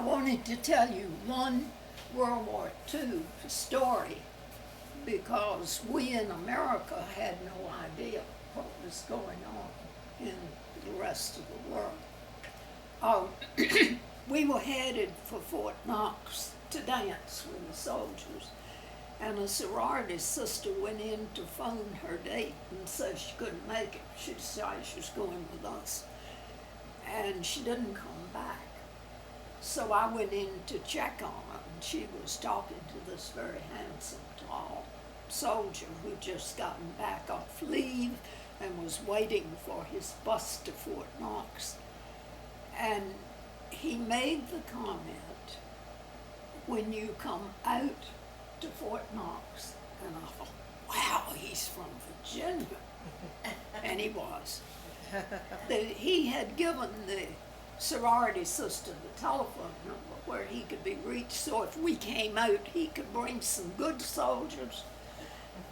wanted to tell you one World War II story because we in America had no idea what was going on in the rest of the world. We were headed for Fort Knox to dance with the soldiers, and a sorority sister went in to phone her date and said she couldn't make it. She decided she was going with us, and she didn't come back. So I went in to check on her, and she was talking to this very handsome, tall soldier who'd just gotten back off leave and was waiting for his bus to Fort Knox. And he made the comment, when you come out to Fort Knox, and I thought, wow, he's from Virginia. And he was. He had given the sorority sister the telephone number where he could be reached, so if we came out, he could bring some good soldiers.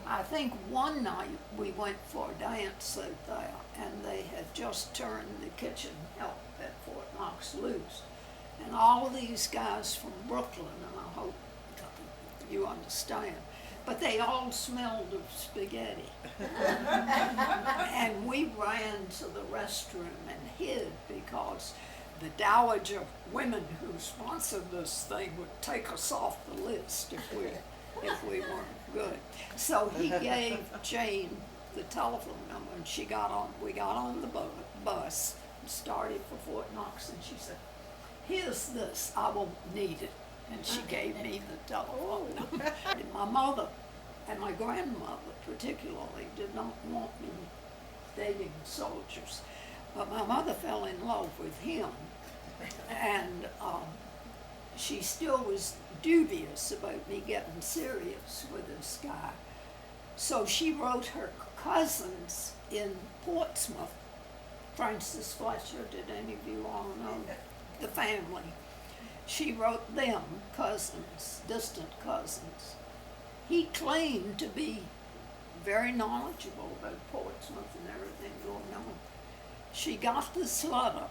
I think one night we went for a dance out there, and they had just turned the kitchen help at Fort Knox loose. And all these guys from Brooklyn, and I hope you understand, but they all smelled of spaghetti. And we ran to the restroom and hid because the dowager women who sponsored this thing would take us off the list if we weren't good. So he gave Jane the telephone number, and we got on the bus and started for Fort Knox, and she said, here's this, I won't need it. And she gave me the telephone number. And my mother and my grandmother particularly did not want me dating soldiers. But my mother fell in love with him, and she still was dubious about me getting serious with this guy. So she wrote her cousins in Portsmouth. Francis Fletcher, did any of you all know the family? She wrote them cousins, distant cousins. He claimed to be very knowledgeable about Portsmouth and everything going on. She got this letter.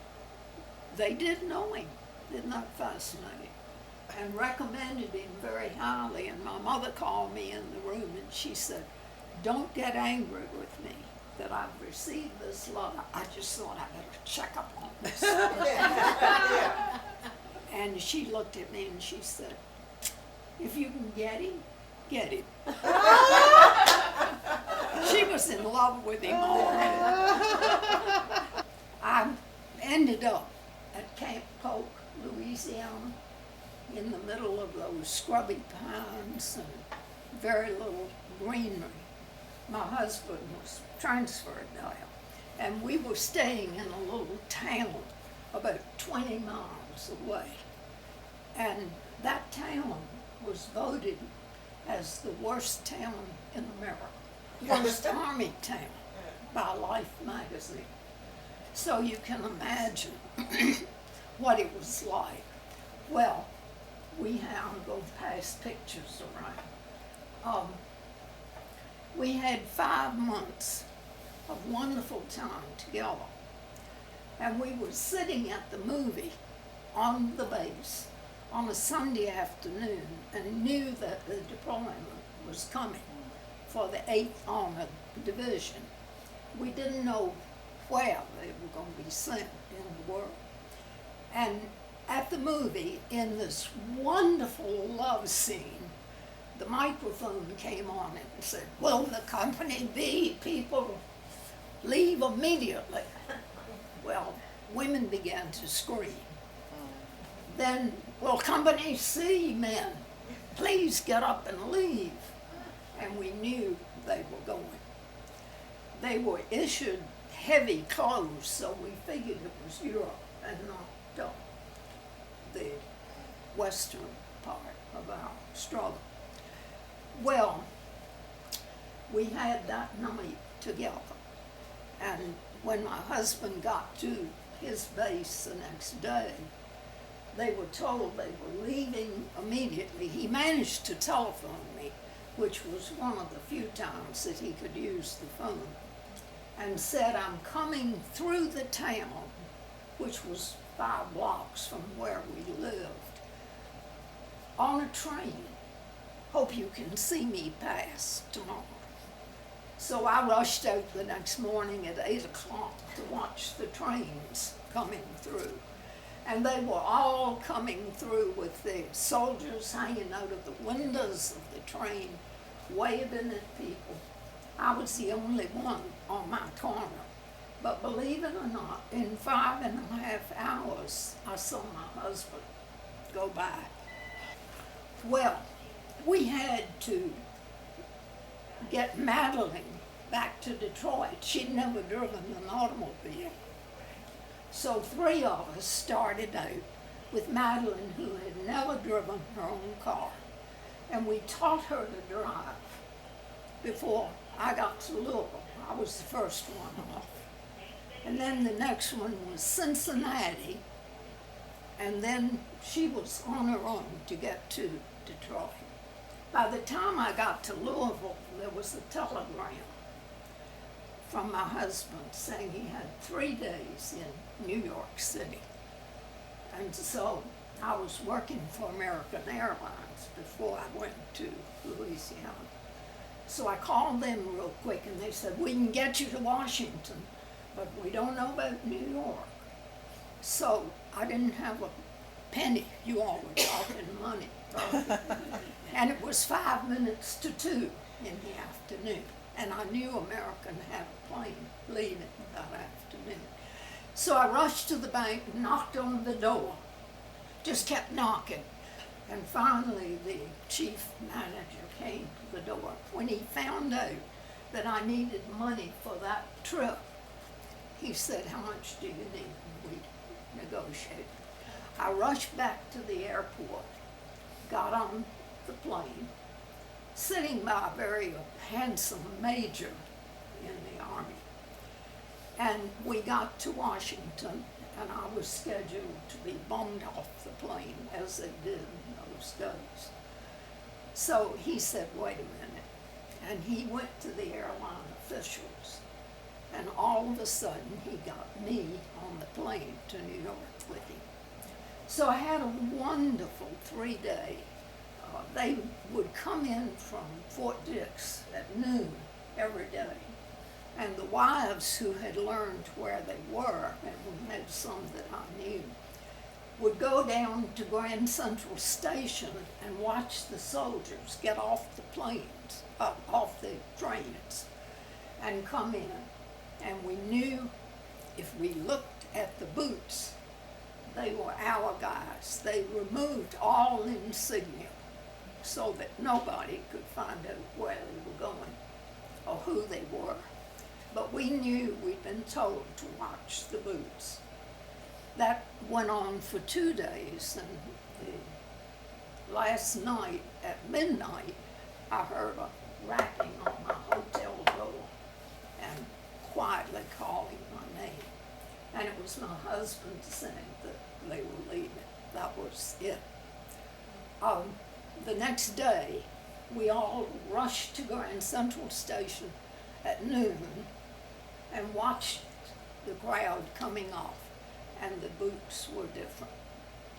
They did know him. Isn't that fascinating? And recommended him very highly. And my mother called me in the room and she said, don't get angry with me that I've received this letter. I just thought I better check up on this. And she looked at me and she said, if you can get him, get him. She was in love with him already. I ended up at Camp Polk, Louisiana, in the middle of those scrubby pines and very little greenery. My husband was transferred there, and we were staying in a little town about 20 miles away. And that town was voted as the worst town in America, worst army town by Life magazine. So you can imagine what it was like. Well, I'm going to pass pictures around. We had 5 months of wonderful time together. And we were sitting at the movie on the base on a Sunday afternoon and knew that the deployment was coming for the 8th Armored Division. We didn't know where they were going to be sent in the world. And at the movie, in this wonderful love scene, the microphone came on and said, will the Company B people leave immediately? Well, women began to scream. Then, will Company C men please get up and leave? And we knew they were going. They were issued heavy clothes, so we figured it was Europe and not the western part of our struggle. Well, we had that night together, and when my husband got to his base the next day, they were told they were leaving immediately. He managed to telephone me, which was one of the few times that he could use the phone, and said, I'm coming through the town, which was 5 blocks from where we lived, on a train. Hope you can see me pass tomorrow. So I rushed out the next morning at 8 o'clock to watch the trains coming through. And they were all coming through with the soldiers hanging out of the windows of the train, waving at people. I was the only one on my corner. But believe it or not, in 5.5 hours, I saw my husband go by. Well, we had to get Madeline back to Detroit. She'd never driven an automobile. So 3 of us started out with Madeline, who had never driven her own car. And we taught her to drive before I got to Louisville. I was the first one off. And then the next one was Cincinnati. And then she was on her own to get to Detroit. By the time I got to Louisville, there was a telegram from my husband saying he had 3 days in New York City. And so I was working for American Airlines before I went to Louisiana. So I called them real quick and they said, we can get you to Washington, but we don't know about New York. So I didn't have a penny. You all were talking money. And it was 5 minutes to 2 in the afternoon. And I knew American had a plane leaving that afternoon. So I rushed to the bank, knocked on the door, just kept knocking. And finally the chief manager came to the door. When he found out that I needed money for that trip, he said, how much do you need? And we negotiated. I rushed back to the airport, got on the plane, sitting by a very handsome major in the Army. And we got to Washington, and I was scheduled to be bumped off the plane, as they did in those days. So he said, wait a minute. And he went to the airline officials, and all of a sudden he got me on the plane to New York with him. So I had a wonderful 3-day. They would come in from Fort Dix at noon every day. And the wives who had learned where they were, and we had some that I knew, would go down to Grand Central Station and watch the soldiers get off the planes, off the trains, and come in. And we knew if we looked at the boots, they were our guys. They removed all insignia so that nobody could find out where they were going or who they were. But we knew we'd been told to watch the boots. That went on for 2 days, and the last night at midnight, I heard a rapping on my hotel door and quietly calling my name. And it was my husband saying that they were leaving. That was it. The next day, we all rushed to Grand Central Station at noon and watched the crowd coming off, and the boots were different,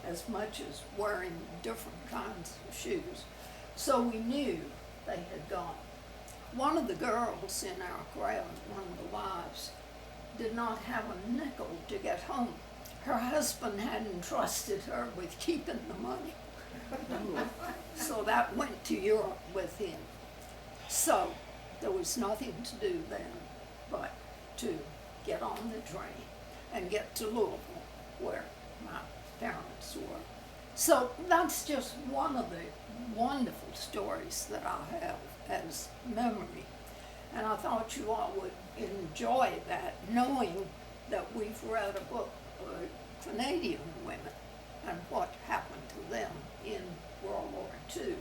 as much as wearing different kinds of shoes. So we knew they had gone. One of the girls in our crowd, one of the wives, did not have a nickel to get home. Her husband had entrusted her with keeping the money. So that went to Europe with him. So there was nothing to do then but to get on the train and get to Louisville, where my parents were. So that's just one of the wonderful stories that I have as memory. And I thought you all would enjoy that, knowing that we've read a book about Canadian women and what happened to them in World War II.